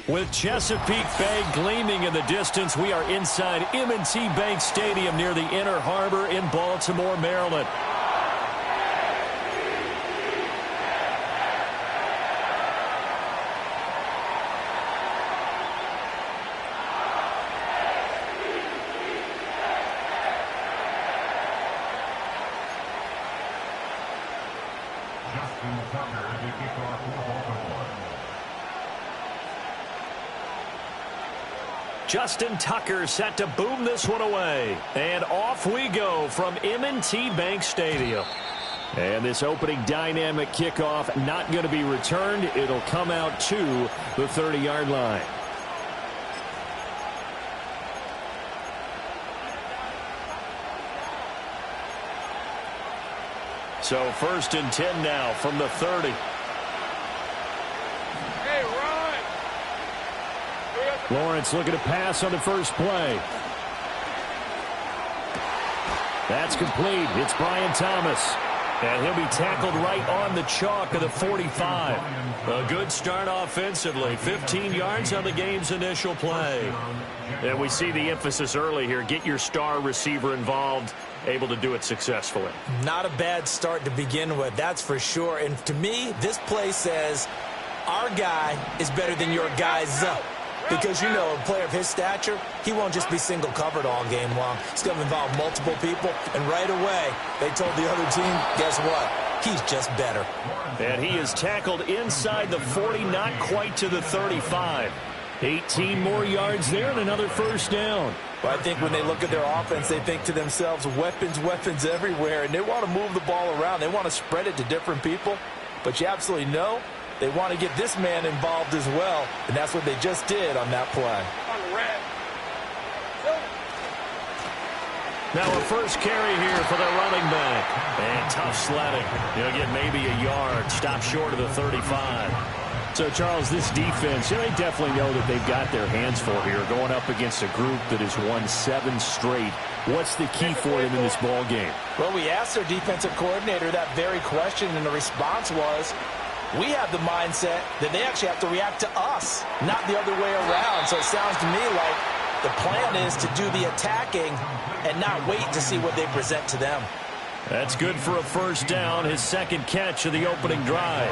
With Chesapeake Bay gleaming in the distance, we are inside M&T Bank Stadium near the Inner Harbor in Baltimore, Maryland. Justin Tucker set to boom this one away. And off we go from M&T Bank Stadium. And this opening dynamic kickoff not going to be returned. It'll come out to the 30-yard line. So 1st and 10 now from the 30. Lawrence looking to pass on the first play. That's complete. It's Brian Thomas. And he'll be tackled right on the chalk of the 45. A good start offensively. 15 yards on the game's initial play. And we see the emphasis early here. Get your star receiver involved. Able to do it successfully. Not a bad start to begin with, that's for sure. And to me, this play says our guy is better than your guy's up. Because, you know, a player of his stature, he won't just be single covered all game long. It's going to involve multiple people. And right away, they told the other team, guess what? He's just better. And he is tackled inside the 40, not quite to the 35. 18 more yards there and another first down. Well, I think when they look at their offense, they think to themselves, weapons, weapons everywhere. And they want to move the ball around. They want to spread it to different people. But you absolutely know they want to get this man involved as well, and that's what they just did on that play. Now a first carry here for the running back. And tough sledding. He'll get maybe a yard. Stop short of the 35. So, Charles, this defense, they definitely know that they've got their hands full here, going up against a group that has won 7 straight. What's the key for them in this ball game? Well, we asked their defensive coordinator that very question, and the response was, we have the mindset that they actually have to react to us, not the other way around. So it sounds to me like the plan is to do the attacking and not wait to see what they present to them. That's good for a first down, his second catch of the opening drive.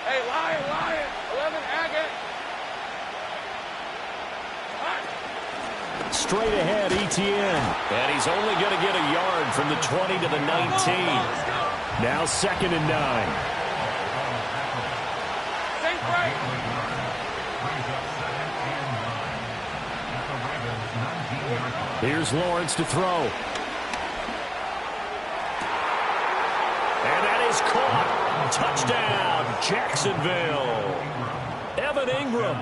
Hey, Lion, 11 Agate. Straight ahead, Etienne. And he's only going to get a yard from the 20 to the 19. Now 2nd and 9. Here's Lawrence to throw. And that is caught. Touchdown, Jacksonville. Evan Ingram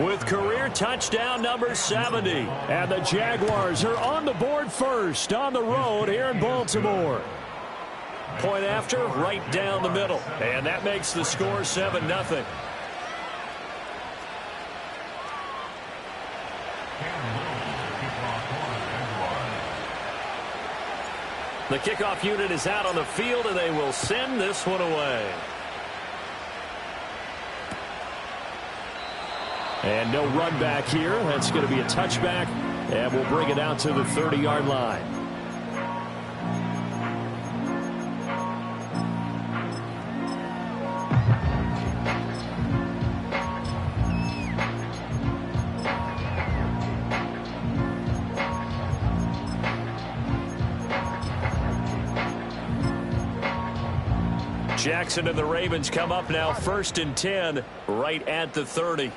with career touchdown number 70. And the Jaguars are on the board first on the road here in Baltimore. Point after, right down the middle. And that makes the score 7-0. The kickoff unit is out on the field, and they will send this one away. And no run back here. That's going to be a touchback, and we'll bring it out to the 30-yard line. Jackson and the Ravens come up now 1st and 10 right at the 30.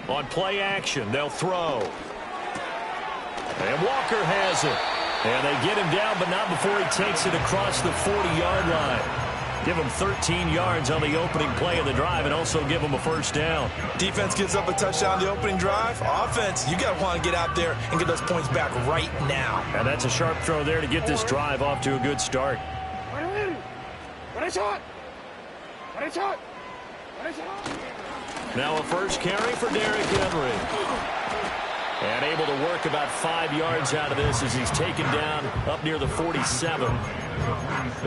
On play action, they'll throw. And Walker has it. And they get him down, but not before he takes it across the 40-yard line. Give him 13 yards on the opening play of the drive and also give him a first down. Defense gives up a touchdown the opening drive. Offense, you got to want to get out there and get those points back right now. And that's a sharp throw there to get this drive off to a good start. Now a first carry for Derrick Henry. And able to work about 5 yards out of this as he's taken down up near the 47.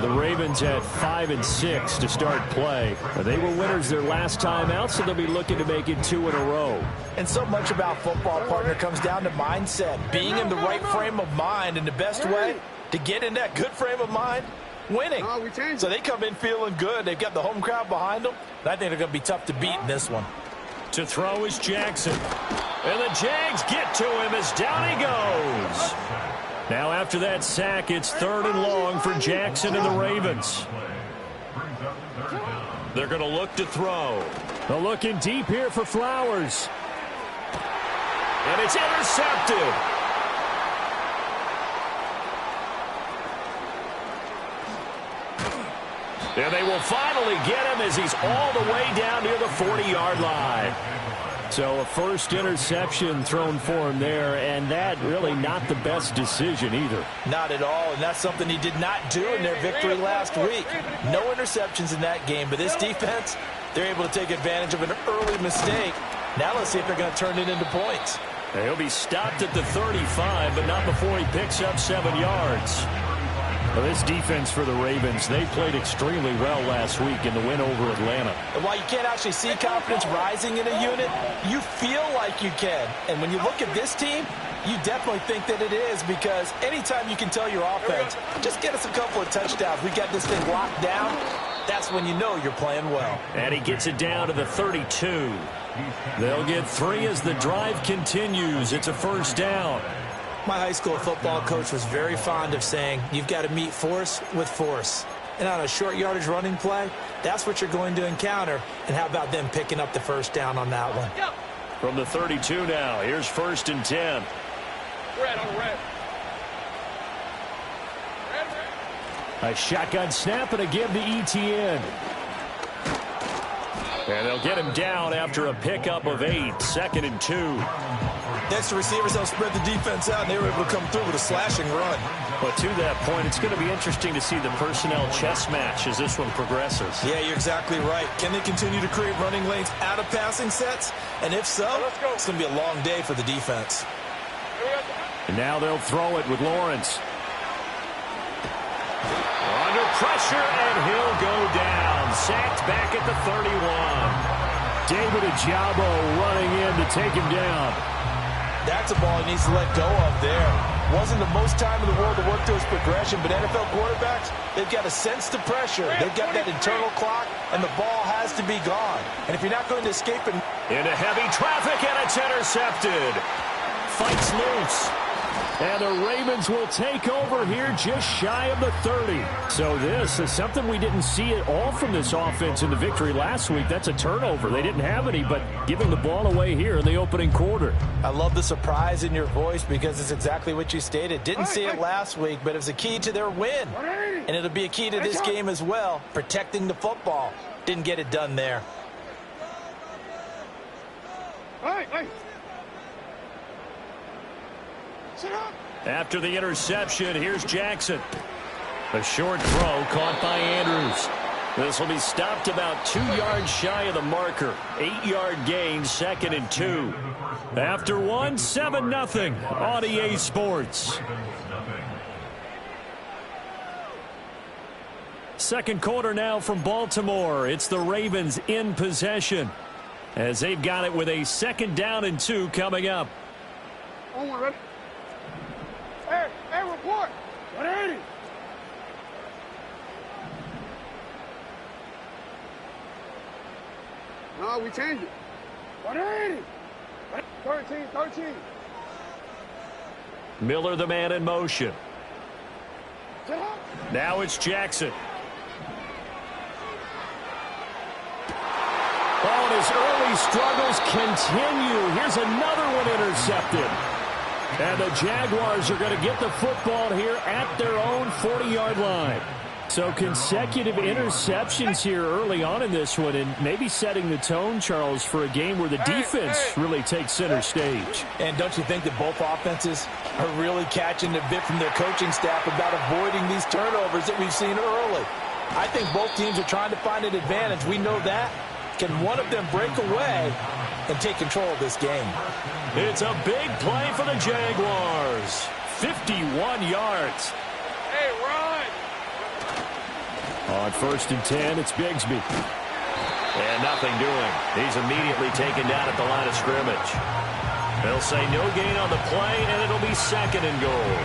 The Ravens had 5 and 6 to start play. They were winners their last time out, so they'll be looking to make it 2 in a row. And so much about football, partner, comes down to mindset. Being in the right frame of mind, and the best way to get in that good frame of mind, winning. So they come in feeling good. They've got the home crowd behind them. And I think they're going to be tough to beat in this one. To throw is Jackson. And the Jags get to him as down he goes. Now after that sack, it's 3rd and long for Jackson and the Ravens. They're going to look to throw. They're looking deep here for Flowers. And it's intercepted. And they will finally get him as he's all the way down near the 40-yard line. So a first interception thrown for him there, and that really not the best decision either. Not at all, and that's something he did not do in their victory last week. No interceptions in that game, but this defense, they're able to take advantage of an early mistake. Now let's see if they're going to turn it into points. He'll be stopped at the 35, but not before he picks up 7 yards. Well, this defense for the Ravens, they played extremely well last week in the win over Atlanta. And while you can't actually see confidence rising in a unit, you feel like you can. And when you look at this team, you definitely think that it is, because anytime you can tell your offense, just get us a couple of touchdowns, we got this thing locked down, that's when you know you're playing well. And he gets it down to the 32. They'll get 3 as the drive continues. It's a first down. My high school football coach was very fond of saying, you've got to meet force with force. And on a short yardage running play, that's what you're going to encounter. And how about them picking up the first down on that one? From the 32 now, here's 1st and 10. Red on red. A shotgun snap and a give to ETN. And they'll get him down after a pickup of 8, 2nd and 2. Next to receivers, they'll spread the defense out, and they were able to come through with a slashing run. But to that point, it's going to be interesting to see the personnel chess match as this one progresses. Yeah, you're exactly right. Can they continue to create running lanes out of passing sets? And if so, it's going to be a long day for the defense. And now they'll throw it with Lawrence. Under pressure, and he'll go down. Sacked back at the 31. David Ojabo running in to take him down. That's a ball he needs to let go of there. Wasn't the most time in the world to work to his progression, but NFL quarterbacks, they've got to sense the pressure. They've got that internal clock, and the ball has to be gone. And if you're not going to escape it... Into heavy traffic, and it's intercepted. Fights loose. And the Ravens will take over here just shy of the 30. So this is something we didn't see at all from this offense in the victory last week. That's a turnover. They didn't have any, but giving the ball away here in the opening quarter. I love the surprise in your voice because it's exactly what you stated. Didn't see it last week, but it was a key to their win. And it'll be a key to this game as well, protecting the football. Didn't get it done there. After the interception, here's Jackson. A short throw caught by Andrews. This will be stopped about 2 yards shy of the marker. 8-yard gain, 2nd and 2. After 1, 7-0 on EA Sports. Second quarter now from Baltimore. It's the Ravens in possession as they've got it with a 2nd down and 2 coming up. Ready? Hey, report. 180. No, we changed it. 180. 13. Miller, the man in motion. Now it's Jackson. Oh, and his early struggles continue. Here's another one intercepted. And the Jaguars are going to get the football here at their own 40-yard line. So consecutive interceptions here early on in this one, and maybe setting the tone, Charles, for a game where the defense really takes center stage. And don't you think that both offenses are really catching a bit from their coaching staff about avoiding these turnovers that we've seen early? I think both teams are trying to find an advantage. We know that. Can one of them break away? and take control of this game. It's a big play for the Jaguars. 51 yards. Hey, run! On 1st and 10, it's Bigsby. And nothing doing. He's immediately taken down at the line of scrimmage. They'll say no gain on the play, and it'll be 2nd and goal.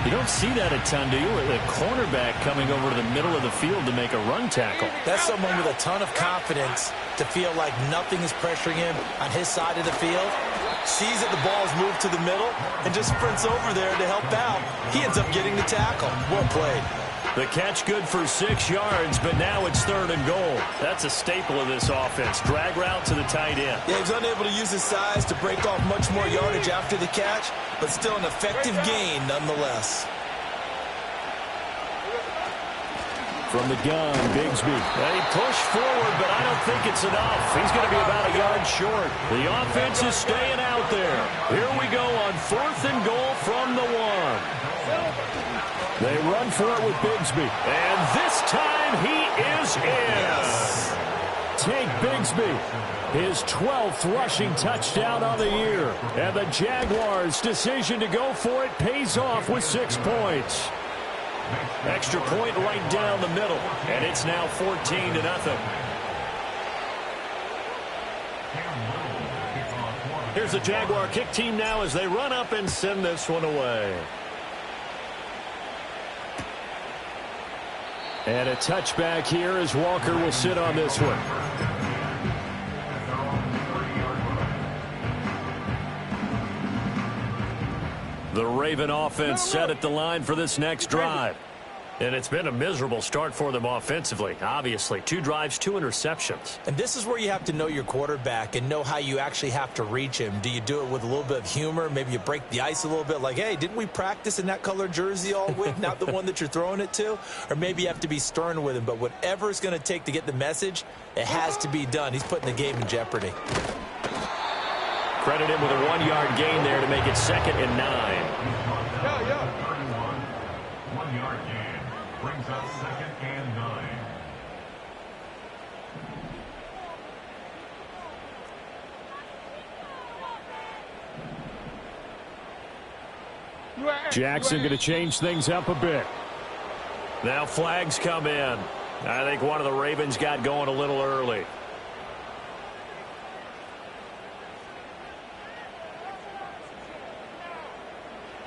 You don't see that a ton, do you? A cornerback coming over to the middle of the field to make a run tackle. That's someone with a ton of confidence to feel like nothing is pressuring him on his side of the field. Sees that the ball's moved to the middle and just sprints over there to help out. He ends up getting the tackle. Well played. The catch good for 6 yards, but now it's 3rd and goal. That's a staple of this offense. Drag route to the tight end. Yeah, he's unable to use his size to break off much more yardage after the catch, but still an effective gain nonetheless. From the gun, Bigsby. They push forward, but I don't think it's enough. He's going to be about a yard short. The offense is staying out there. Here we go on 4th and goal from the 1. They run for it with Bigsby. And this time he is in. Yes. Take Bigsby. His 12th rushing touchdown on the year. And the Jaguars' decision to go for it pays off with 6 points. Extra point right down the middle. And it's now 14-0. Here's the Jaguar kick team now as they run up and send this one away. And a touchback here as Walker will sit on this one. The Raven offense set at the line for this next drive. And it's been a miserable start for them offensively. Obviously, 2 drives, 2 interceptions. And this is where you have to know your quarterback and know how you actually have to reach him. Do you do it with a little bit of humor? Maybe you break the ice a little bit like, hey, didn't we practice in that color jersey all week? Not the one that you're throwing it to? Or maybe you have to be stern with him. But whatever it's going to take to get the message, it has to be done. He's putting the game in jeopardy. Credit him with a 1-yard gain there to make it 2nd and 9. Yeah. 1-yard gain brings us 2nd and 9. Jackson going to change things up a bit. Now flags come in. I think one of the Ravens got going a little early.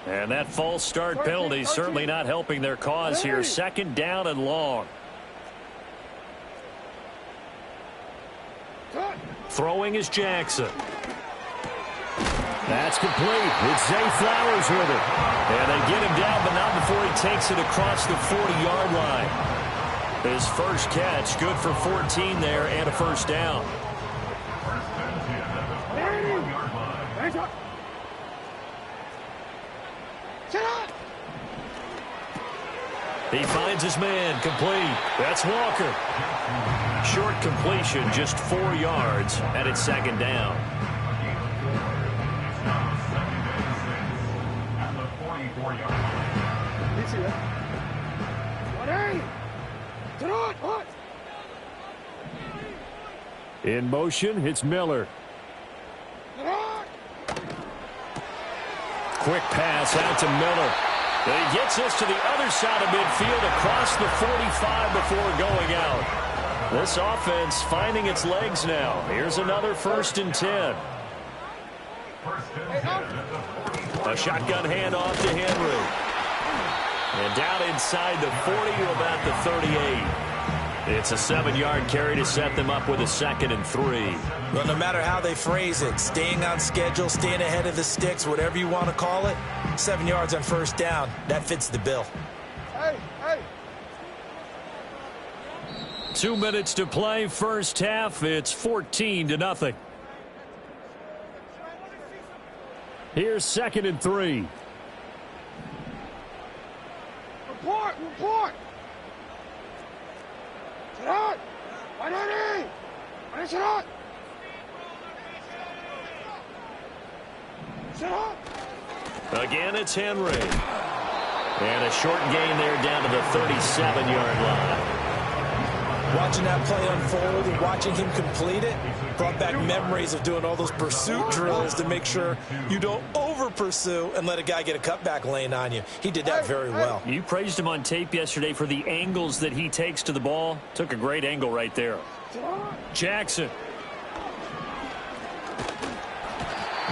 And that false start penalty certainly not helping their cause here. 2nd down and long. Throwing is Jackson. That's complete. It's Zay Flowers with it. And they get him down, but not before he takes it across the 40-yard line. His first catch, good for 14 there and a 1st down. He finds his man, complete. That's Walker. Short completion, just 4 yards, and it's 2nd down. In motion, it's Miller. Quick pass out to Miller. And he gets us to the other side of midfield across the 45 before going out. This offense finding its legs now. Here's another 1st and 10. A shotgun handoff to Henry. And down inside the 40 to about the 38. It's a 7-yard carry to set them up with a 2nd and 3. Well, no matter how they phrase it, staying on schedule, staying ahead of the sticks, whatever you want to call it, 7 yards on 1st down, that fits the bill. Hey. 2 minutes to play, 1st half. It's 14-0. Here's 2nd and 3. Report. Again, it's Henry. And a short gain there down to the 37-yard line. Watching that play unfold and watching him complete it brought back memories of doing all those pursuit drills to make sure you don't over-pursue and let a guy get a cutback lane on you. He did that very well. You praised him on tape yesterday for the angles that he takes to the ball. Took a great angle right there. Jackson.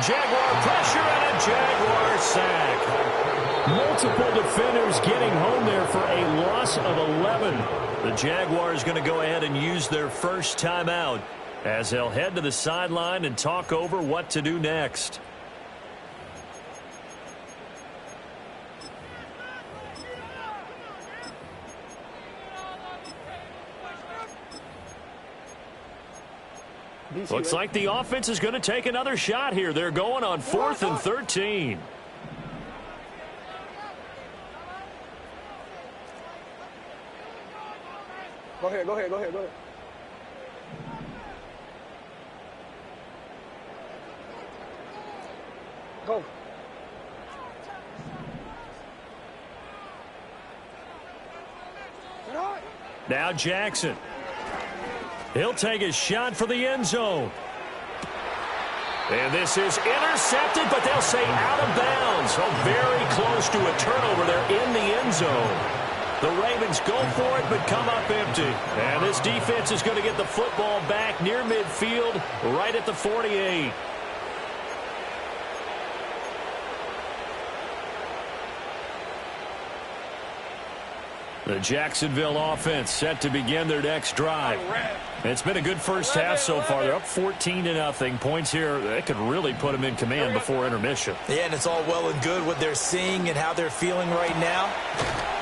Jaguar pressure and a Jaguar sack. Multiple defenders getting home there for a loss of 11. The Jaguars going to go ahead and use their first timeout as they'll head to the sideline and talk over what to do next. Looks like the offense is going to take another shot here. They're going on 4th and 13. Go ahead. Go. Now Jackson. He'll take a shot for the end zone. And this is intercepted, but they'll say out of bounds. So very close to a turnover there in the end zone. The Ravens go for it, but come up empty. And this defense is going to get the football back near midfield, right at the 48. The Jacksonville offense set to begin their next drive. It's been a good first half so far. They're up 14-0. Points here, that could really put them in command before intermission. Yeah, and it's all well and good what they're seeing and how they're feeling right now.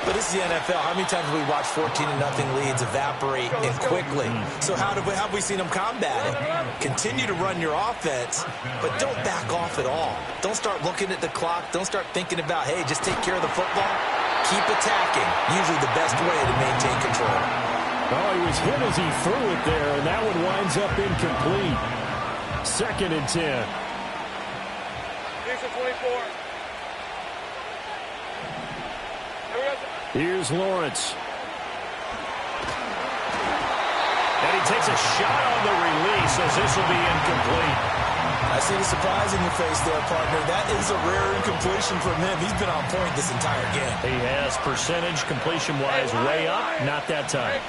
But this is the NFL. How many times have we watched 14-0 leads evaporate and quickly? So how have we seen them combat it? Continue to run your offense, but don't back off at all. Don't start looking at the clock. Don't start thinking about, hey, just take care of the football. Keep attacking. Usually the best way to maintain control. Oh, he was hit as he threw it there, and that one winds up incomplete. 2nd and 10. Here's the 24. Here's Lawrence. And he takes a shot on the release as this will be incomplete. I see the surprise in your face there, partner. That is a rare incompletion from him. He's been on point this entire game. He has percentage completion-wise way up. Not that time.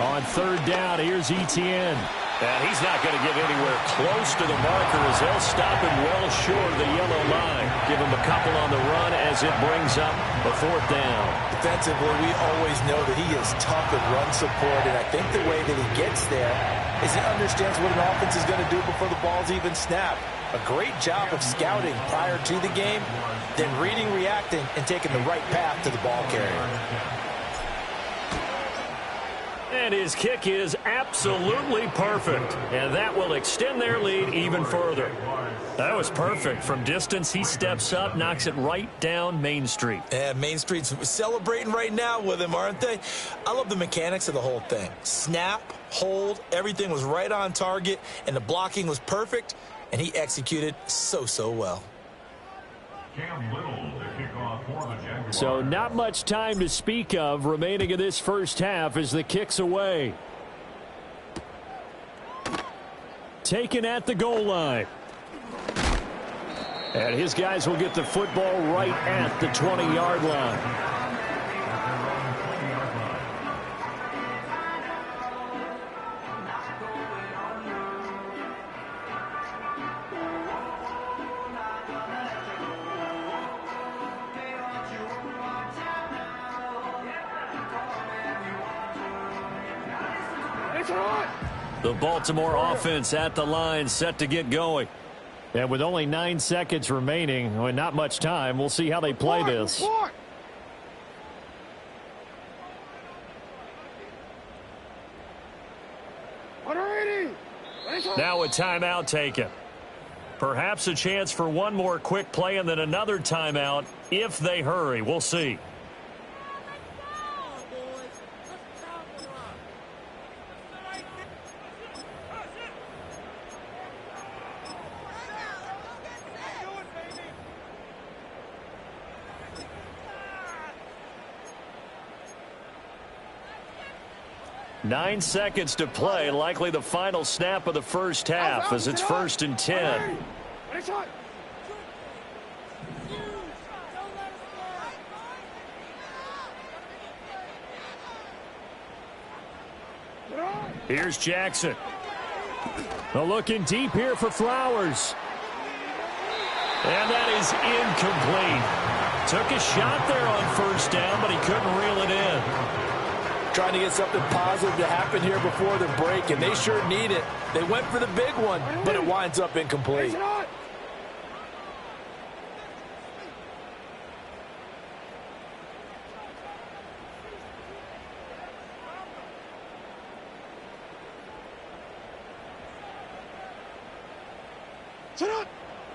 On 3rd down, here's Etienne. And he's not going to get anywhere close to the marker as they'll stop him well short of the yellow line. Give him a couple on the run as it brings up the 4th down. Defensively, we always know that he is tough in run support, and I think the way that he gets there is he understands what an offense is going to do before the ball's even snapped. A great job of scouting prior to the game, then reading, reacting, and taking the right path to the ball carrier. And his kick is absolutely perfect. And that will extend their lead even further. That was perfect. From distance, he steps up, knocks it right down Main Street. Yeah, Main Street's celebrating right now with him, aren't they? I love the mechanics of the whole thing. Snap, hold, everything was right on target, and the blocking was perfect, and he executed so well. So not much time to speak of remaining in this first half as the kick's away. Taken at the goal line. And his guys will get the football right at the 20-yard line. The Baltimore offense at the line set to get going. And with only 9 seconds remaining, well, not much time, we'll see how they play this. Now a timeout taken. Perhaps a chance for one more quick play and then another timeout if they hurry. We'll see. 9 seconds to play, likely the final snap of the first half as it's 1st and 10. Here's Jackson. Looking deep here for Flowers. And that is incomplete. Took a shot there on 1st down, but he couldn't reel it in. Trying to get something positive to happen here before the break, and they sure need it. They went for the big one, but it winds up incomplete.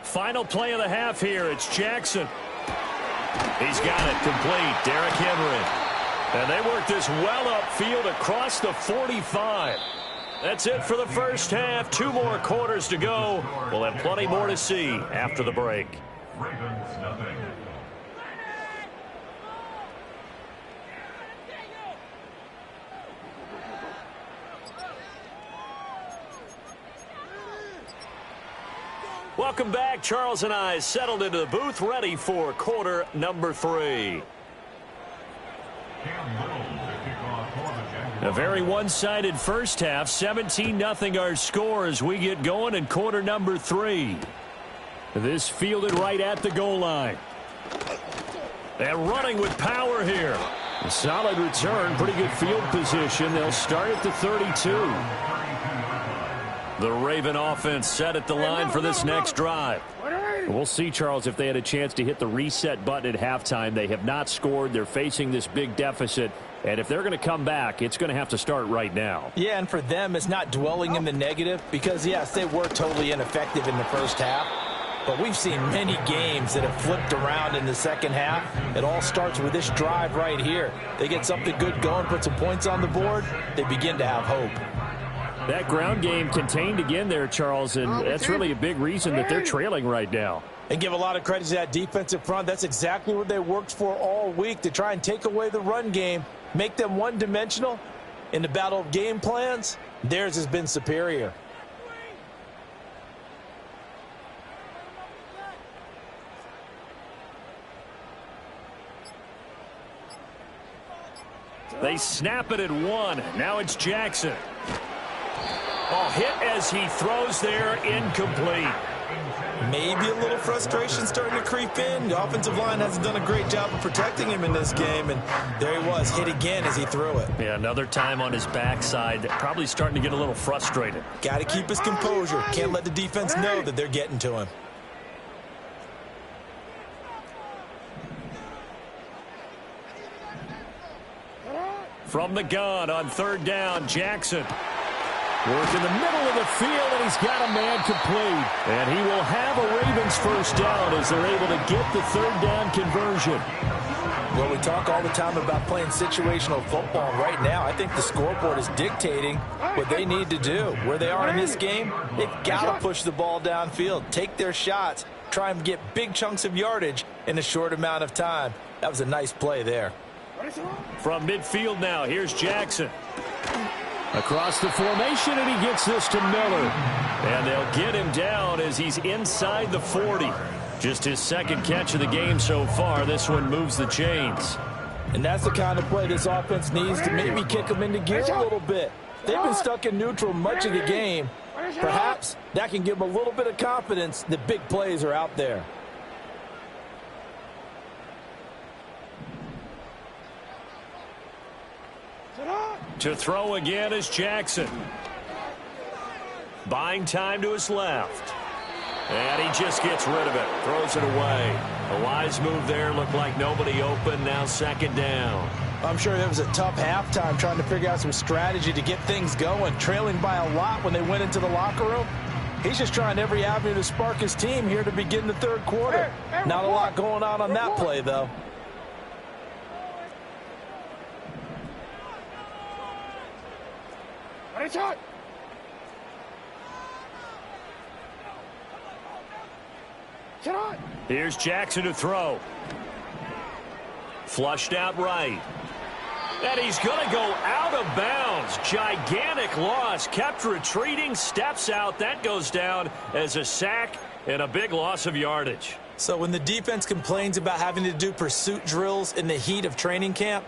Final play of the half here. It's Jackson. He's got it complete. Derrick Henry. And they work this well upfield across the 45. That's it for the first half. 2 more quarters to go. We'll have plenty more to see after the break. Ravens nothing. Welcome back. Charles and I settled into the booth, ready for quarter number 3. A very one-sided first half. 17-0 our score as we get going in quarter number 3. This fielded right at the goal line. And running with power here. A solid return, pretty good field position. They'll start at the 32. The Raven offense set at the line for this next drive. We'll see, Charles, if they had a chance to hit the reset button at halftime. They have not scored. They're facing this big deficit. And if they're going to come back, it's going to have to start right now. Yeah, and for them, it's not dwelling in the negative because, yes, they were totally ineffective in the first half. But we've seen many games that have flipped around in the second half. It all starts with this drive right here. They get something good going, put some points on the board, they begin to have hope. That ground game contained again there, Charles, and that's really a big reason that they're trailing right now. And give a lot of credit to that defensive front. That's exactly what they worked for all week, to try and take away the run game, make them one-dimensional. In the battle of game plans, theirs has been superior. They snap it at 1. Now it's Jackson. Oh, hit as he throws there, incomplete. Maybe a little frustration starting to creep in. The offensive line hasn't done a great job of protecting him in this game, and there he was, hit again as he threw it. Yeah, another time on his backside, probably starting to get a little frustrated. Got to keep his composure. Can't let the defense know that they're getting to him. From the gun on 3rd down, Jackson. Work in the middle of the field, and he's got a man complete. And he will have a Ravens first down as they're able to get the 3rd down conversion. Well, we talk all the time about playing situational football. Right now, I think the scoreboard is dictating what they need to do. Where they are in this game, they've got to push the ball downfield, take their shots, try and get big chunks of yardage in a short amount of time. That was a nice play there. From midfield now, here's Jackson. Across the formation, and he gets this to Miller. And they'll get him down as he's inside the 40. Just his 2nd catch of the game so far. This one moves the chains. And that's the kind of play this offense needs to maybe kick them into gear a little bit. They've been stuck in neutral much of the game. Perhaps that can give them a little bit of confidence that big plays are out there. To throw again is Jackson. Buying time to his left. And he just gets rid of it. Throws it away. A wise move there. Looked like nobody open. Now 2nd down. I'm sure it was a tough halftime trying to figure out some strategy to get things going. Trailing by a lot when they went into the locker room. He's just trying every avenue to spark his team here to begin the 3rd quarter. Not a lot going on that play, though. Here's Jackson to throw. Flushed out right. And he's going to go out of bounds. Gigantic loss. Kept retreating, steps out. That goes down as a sack and a big loss of yardage. So when the defense complains about having to do pursuit drills in the heat of training camp,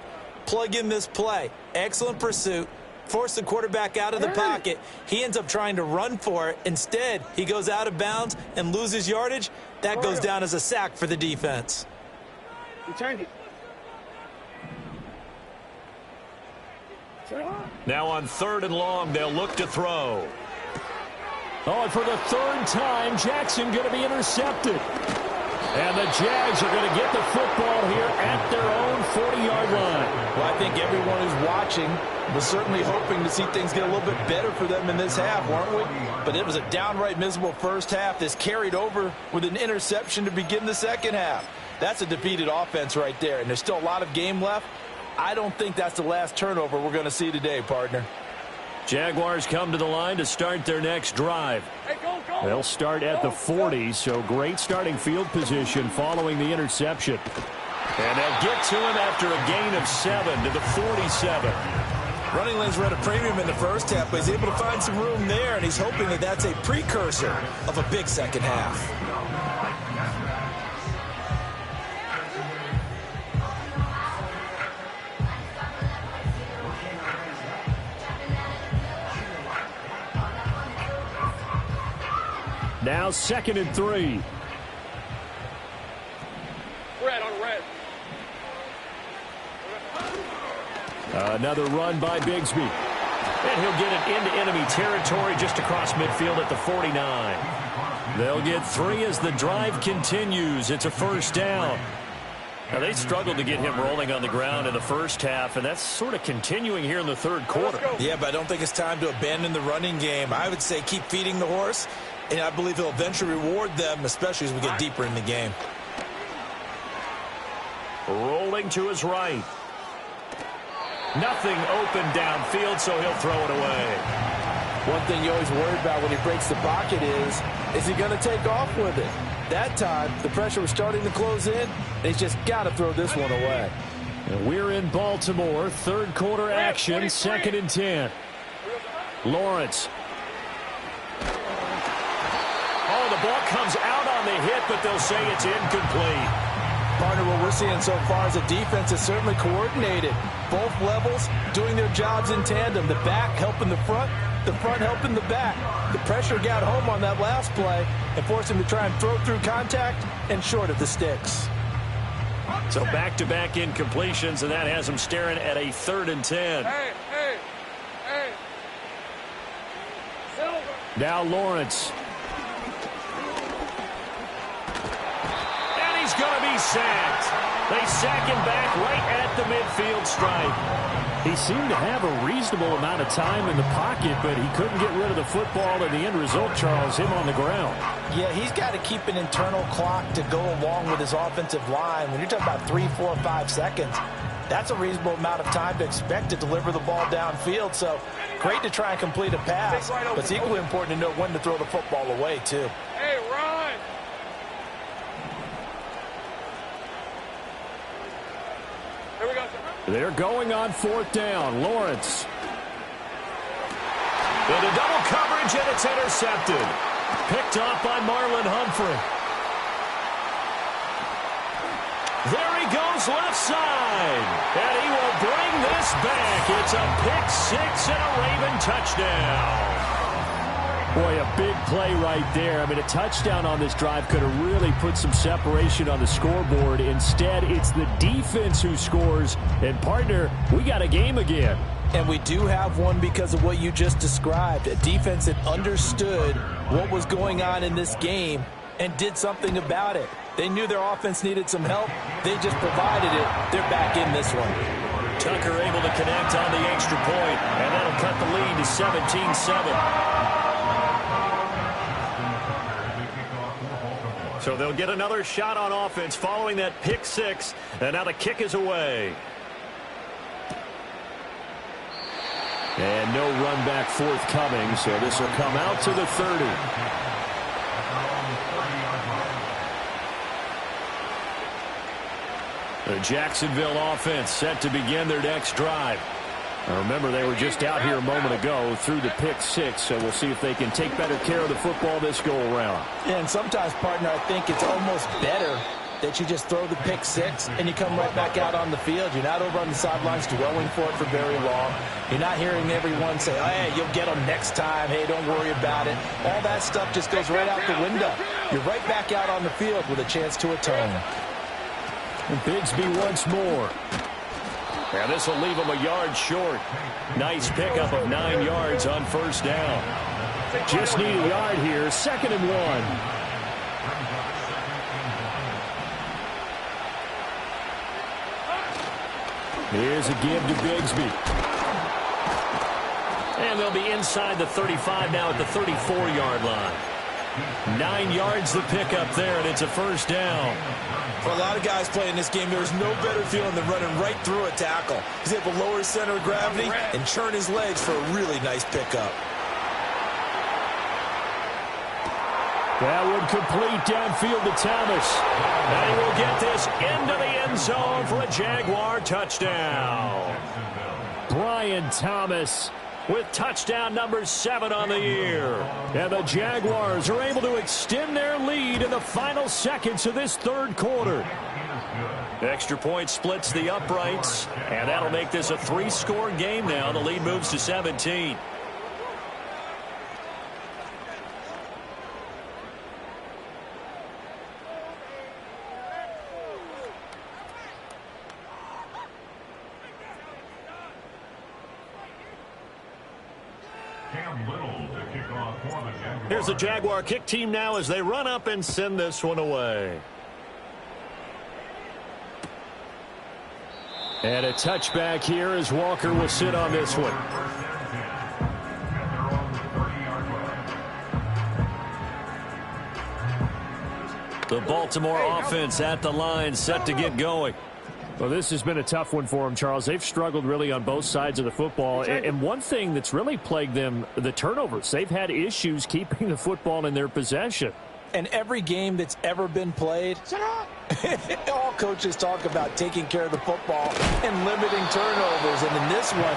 plug in this play. Excellent pursuit. Force the quarterback out of the pocket. He ends up trying to run for it. Instead, he goes out of bounds and loses yardage. That goes down as a sack for the defense. Return it. Now on 3rd and long, they'll look to throw. Oh, and for the 3rd time, Jackson going to be intercepted. And the Jags are going to get the football here at their own 40-yard line. Well, I think everyone who's watching was certainly hoping to see things get a little bit better for them in this half, weren't we? But it was a downright miserable first half. This carried over with an interception to begin the second half. That's a defeated offense right there, and there's still a lot of game left. I don't think that's the last turnover we're going to see today, partner. Jaguars come to the line to start their next drive. They'll start at the 40, so great starting field position following the interception. And they'll get to him after a gain of 7 to the 47. Running lanes were at a premium in the first half, but he's able to find some room there, and he's hoping that that's a precursor of a big second half. Now 2nd and 3. Red on red. Another run by Bigsby. And he'll get it into enemy territory just across midfield at the 49. They'll get 3 as the drive continues. It's a 1st down. Now, they struggled to get him rolling on the ground in the first half, and that's sort of continuing here in the 3rd quarter. Yeah, but I don't think it's time to abandon the running game. I would say keep feeding the horse, and I believe he'll eventually reward them, especially as we get deeper in the game. Rolling to his right. Nothing open downfield, so he'll throw it away. One thing you always worry about when he breaks the pocket is he going to take off with it? That time, the pressure was starting to close in, and he's just got to throw this one away. And we're in Baltimore, 3rd quarter action, 2nd and 10. Lawrence. Oh, the ball comes out on the hit, but they'll say it's incomplete. Partner, what we're seeing so far is a defense is certainly coordinated. Both levels doing their jobs in tandem. The back helping the front helping the back. The pressure got home on that last play and forced him to try and throw through contact and short of the sticks. So back-to-back incompletions, and that has him staring at a 3rd and 10. Hey. Silver. Now Lawrence. And he's going to be sacked. They sack him back right at the midfield stripe. He seemed to have a reasonable amount of time in the pocket, but he couldn't get rid of the football, and the end result, Charles, him on the ground. Yeah, he's got to keep an internal clock to go along with his offensive line. When you're talking about 3, 4, 5 seconds, that's a reasonable amount of time to expect to deliver the ball downfield. So great to try and complete a pass, but it's equally important to know when to throw the football away, too. Hey, run. Here we go. They're going on 4th down. Lawrence. Into double coverage, and it's intercepted. Picked off by Marlon Humphrey. There he goes left side. And he will bring this back. It's a pick 6 and a Raven touchdown. Boy, a big play right there. I mean, a touchdown on this drive could have really put some separation on the scoreboard. Instead, it's the defense who scores. And, partner, we got a game again. And we do have one because of what you just described. A defense that understood what was going on in this game and did something about it. They knew their offense needed some help. They just provided it. They're back in this one. Tucker able to connect on the extra point, and that'll cut the lead to 17-7. So they'll get another shot on offense following that pick 6, and now the kick is away. And no run back forthcoming, so this will come out to the 30. The Jacksonville offense set to begin their next drive. Now remember, they were just out here a moment ago through the pick six, so we'll see if they can take better care of the football this go-around. Yeah, and sometimes, partner, I think it's almost better that you just throw the pick six and you come right back out on the field. You're not over on the sidelines dwelling for it for very long. You're not hearing everyone say, oh, hey, you'll get them next time. Hey, don't worry about it. All that stuff just goes right out the window. You're right back out on the field with a chance to atone. And Bigsby once more. And this will leave him a yard short. Nice pickup of 9 yards on first down. Just need a yard here. 2nd and 1. Here's a give to Bigsby. And they'll be inside the 35 now at the 34-yard line. 9 yards the pickup there, and it's a first down. For a lot of guys playing this game, there's no better feeling than running right through a tackle. He's able to lower his center of gravity and churn his legs for a really nice pickup. That would complete downfield to Thomas. And he will get this into the end zone for a Jaguar touchdown. Brian Thomas with touchdown number 7 on the year. And the Jaguars are able to extend their lead in the final seconds of this third quarter. Extra point splits the uprights, and that'll make this a 3-score game now. The lead moves to 17. Here's the Jaguar kick team now as they run up and send this one away. And a touchback here as Walker will sit on this one. The Baltimore offense at the line set to get going. Well, this has been a tough one for them, Charles. They've struggled really on both sides of the football. And one thing that's really plagued them, the turnovers. They've had issues keeping the football in their possession. And every game that's ever been played, all coaches talk about taking care of the football and limiting turnovers. And in this one,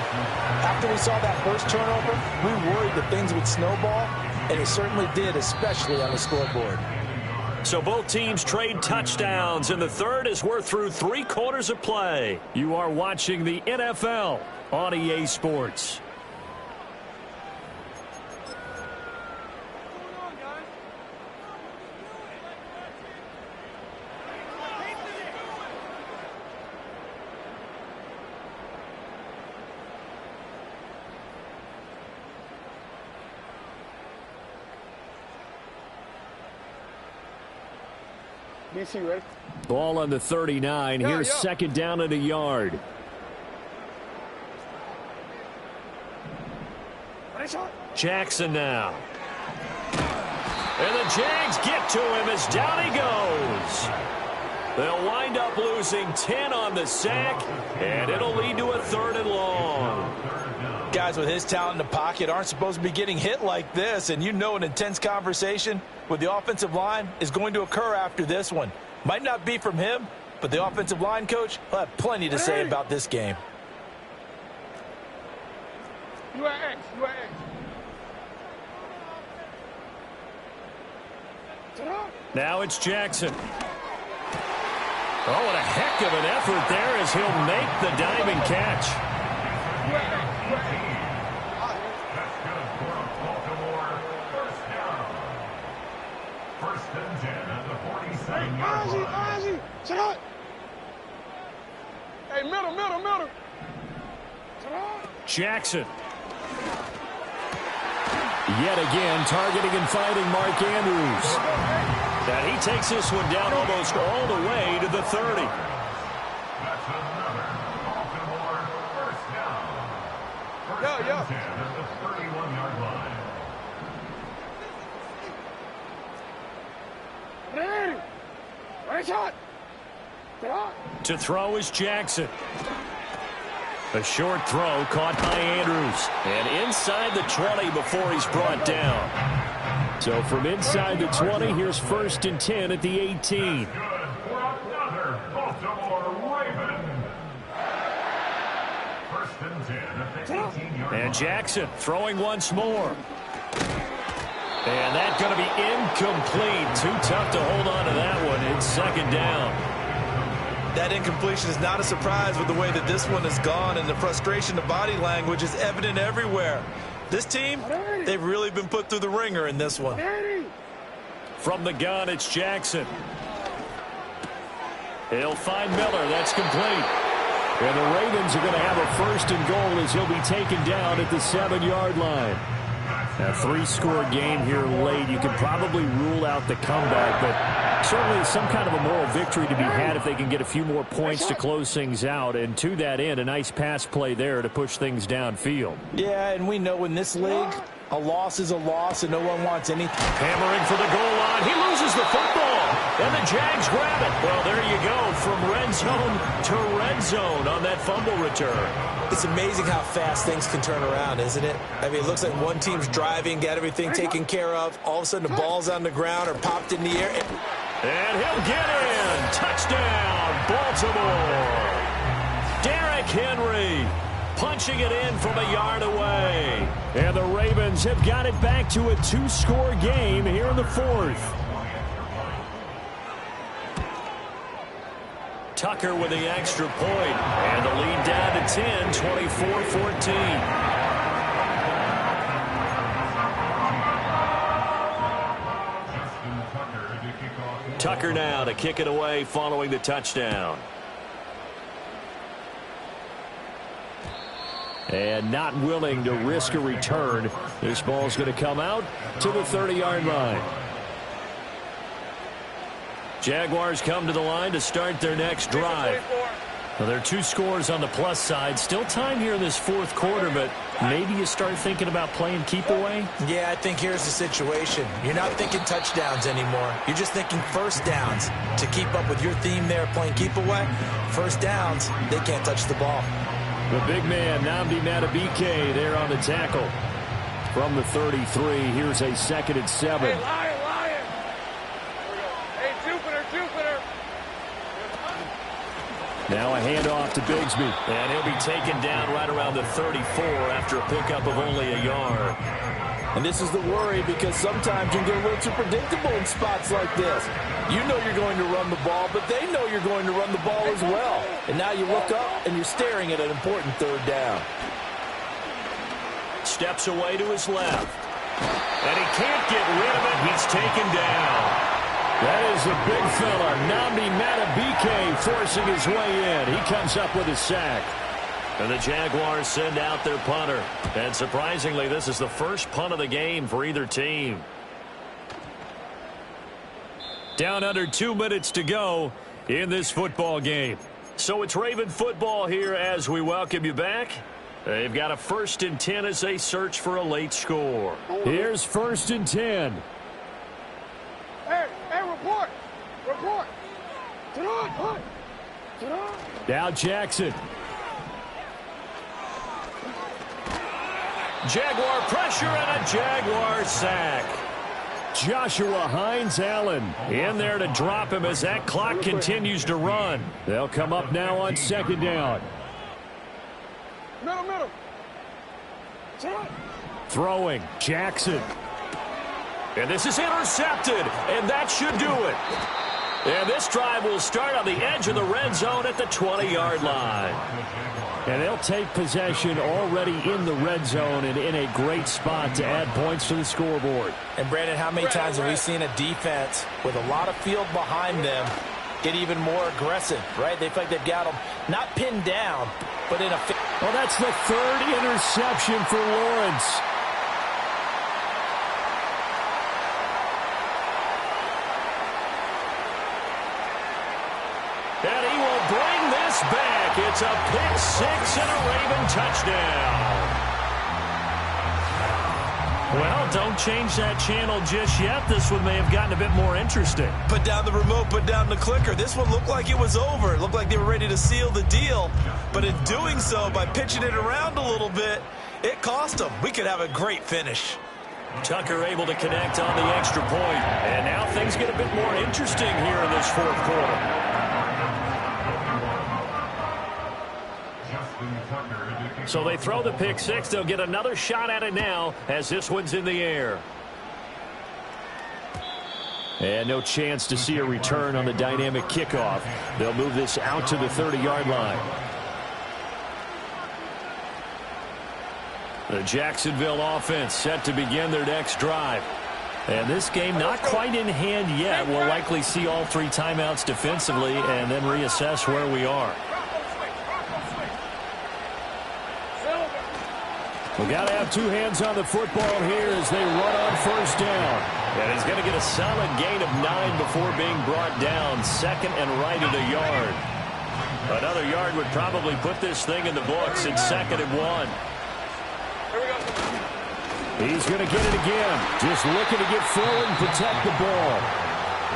after we saw that first turnover, we worried that things would snowball, and it certainly did, especially on the scoreboard. So both teams trade touchdowns in the third as we're through 3 quarters of play. You are watching the NFL on EA Sports. Ball on the 39. Here's 2nd down and a yard. Jackson now. And the Jags get to him as down he goes. They'll wind up losing 10 on the sack, and it'll lead to a 3rd and long. Guys with his talent in the pocket aren't supposed to be getting hit like this, and you know an intense conversation with the offensive line is going to occur after this one. Might not be from him, but the offensive line coach will have plenty to say about this game. You are X. You are X. Now it's Jackson. Oh, what a heck of an effort there as he'll make the diving catch. That's good for a Baltimore first down. 1st and 10 at the 47-yard line. Shut up. Hey, middle. Jackson. Yet again, targeting and fighting Mark Andrews. And he takes this one down almost all the way to the 30. That's another Baltimore first down. 1st and 10 at the 31-yard line. To throw is Jackson. A short throw caught by Andrews. And inside the 20 before he's brought down. So from inside the 20, here's 1st and 10 at the 18. Good for another Baltimore and 10 at the 18-yard line. And Jackson throwing once more. And that's going to be incomplete. Too tough to hold on to that one. It's second down. That incompletion is not a surprise with the way that this one has gone, and the frustration, the body language is evident everywhere. This team, they've really been put through the ringer in this one. From the gun, it's Jackson. He'll find Miller. That's complete. And the Ravens are going to have a first and goal as he'll be taken down at the 7-yard line. A 3-score game here late. You can probably rule out the comeback, but certainly some kind of a moral victory to be had if they can get a few more points to close things out. And to that end, a nice pass play there to push things downfield. Yeah, and we know in this league, a loss is a loss, and no one wants anything. Hammering for the goal line. He loses the football, and the Jags grab it. Well, there you go, from red zone to red zone on that fumble return. It's amazing how fast things can turn around, isn't it? I mean, it looks like one team's driving, got everything taken care of. All of a sudden, the ball's on the ground or popped in the air. And he'll get in. Touchdown, Baltimore. Derrick Henry punching it in from a yard away. And the Ravens have got it back to a 2-score game here in the 4th. Tucker with the extra point, and the lead down to 10, 24-14. Tucker now to kick it away following the touchdown. And not willing to risk a return. This ball's going to come out to the 30-yard line. Jaguars come to the line to start their next drive. Well, there are 2 scores on the plus side. Still time here in this 4th quarter, but maybe you start thinking about playing keep away? Yeah, I think here's the situation. You're not thinking touchdowns anymore. You're just thinking first downs. To keep up with your theme there, playing keep away, first downs, they can't touch the ball. The big man, Nnamdi Madubuike, there on the tackle. From the 33, here's a 2nd and 7. Hey, Lion. Hey, Jupiter. Now a handoff to Bigsby. And he'll be taken down right around the 34 after a pickup of only a yard. And this is the worry, because sometimes you get a little too predictable in spots like this. You know you're going to run the ball, but they know you're going to run the ball as well. And now you look up and you're staring at an important 3rd down. Steps away to his left. And he can't get rid of it. He's taken down. That is a big fella, Nnamdi Madubuike, forcing his way in. He comes up with a sack. And the Jaguars send out their punter. And surprisingly, this is the first punt of the game for either team. Down under 2 minutes to go in this football game. So it's Raven football here as we welcome you back. They've got a 1st and 10 as they search for a late score. Here's 1st and 10. Hey, report. Sit on. Now Jackson. Jaguar pressure and a Jaguar sack. Joshua Hines-Allen in there to drop him as that clock continues to run. They'll come up now on 2nd down. Middle. Sit on. Throwing, Jackson. And this is intercepted, and that should do it. And this drive will start on the edge of the red zone at the 20-yard line. And they'll take possession already in the red zone and in a great spot to add points to the scoreboard. And, Brandon, how many times have we seen a defense with a lot of field behind them get even more aggressive, right? They feel like they've got them not pinned down, but in a... Well, that's the 3rd interception for Lawrence. And he will bring this back. It's a pick 6 and a Raven touchdown. Well, don't change that channel just yet. This one may have gotten a bit more interesting. Put down the remote, put down the clicker. This one looked like it was over. It looked like they were ready to seal the deal. But in doing so, by pitching it around a little bit, it cost them. We could have a great finish. Tucker able to connect on the extra point. And now things get a bit more interesting here in this 4th quarter. Justin Tucker to kick So they throw the pick six. They'll get another shot at it now as this one's in the air. And no chance to see a return on the dynamic kickoff. They'll move this out to the 30-yard line. The Jacksonville offense set to begin their next drive. And this game not quite in hand yet. We'll likely see all three timeouts defensively and then reassess where we are. We got to have two hands on the football here as they run on first down. And he's going to get a solid gain of 9 before being brought down. Second and right at a yard. Another yard would probably put this thing in the books. It's 2nd and 1. He's going to get it again. Just looking to get forward and protect the ball.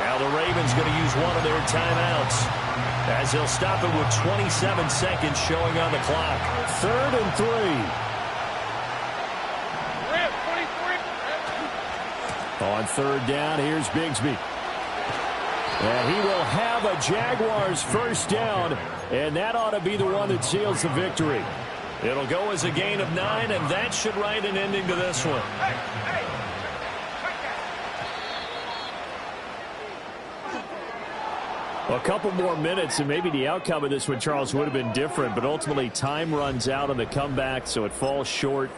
Now the Ravens going to use one of their timeouts as they'll stop it with 27 seconds showing on the clock. 3rd and 3. On 3rd down, here's Bigsby. And he will have a Jaguars first down, and that ought to be the one that seals the victory. It'll go as a gain of 9, and that should write an ending to this one. A couple more minutes, and maybe the outcome of this one, Charles, would have been different, but ultimately time runs out on the comeback, so it falls short.